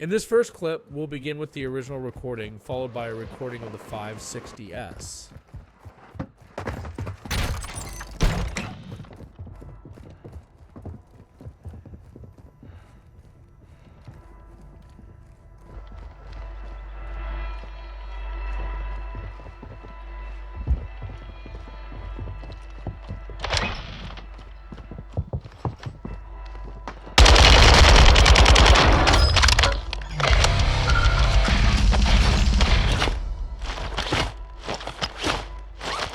In this first clip, we'll begin with the original recording, followed by a recording of the 560S.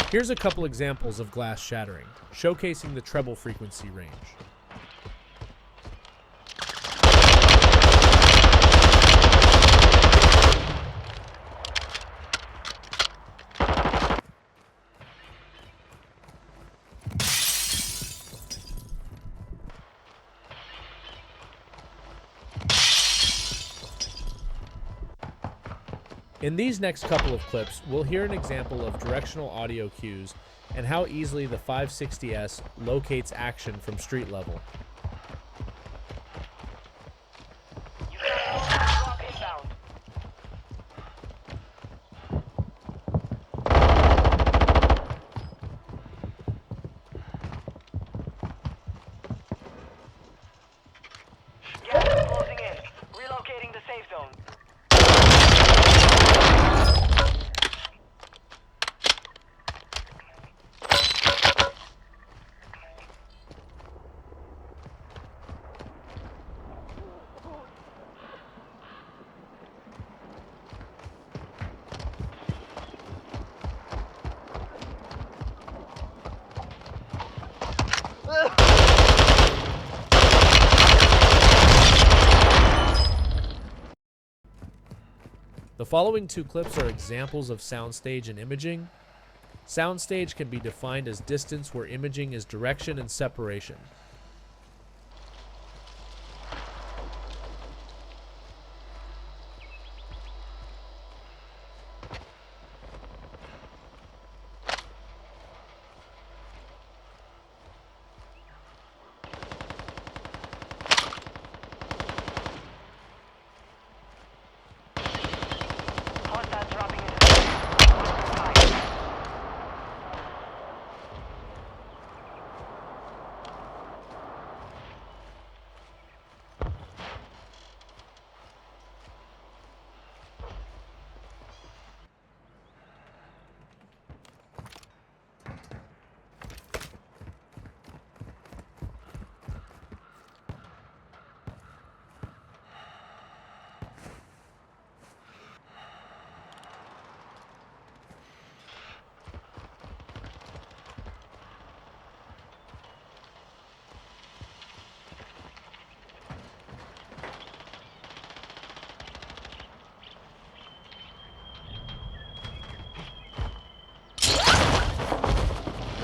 Here's a couple examples of glass shattering, showcasing the treble frequency range. In these next couple of clips, we'll hear an example of directional audio cues and how easily the 560S locates action from street level. Gas closing in. Relocating the safe zone. The following two clips are examples of soundstage and imaging. Soundstage can be defined as distance where imaging is direction and separation.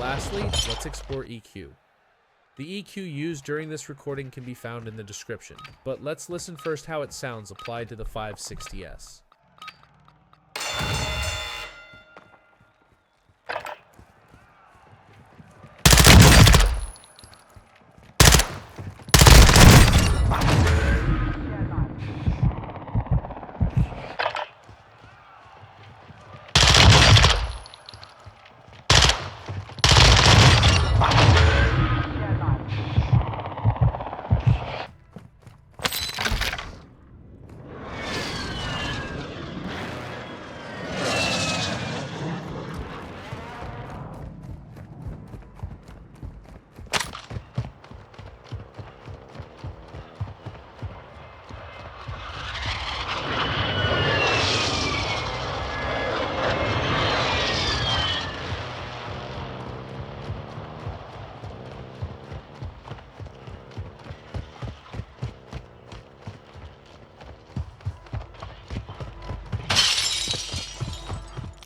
Lastly, let's explore EQ. The EQ used during this recording can be found in the description, but let's listen first how it sounds applied to the 560S.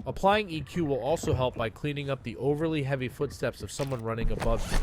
Applying EQ will also help by cleaning up the overly heavy footsteps of someone running above you.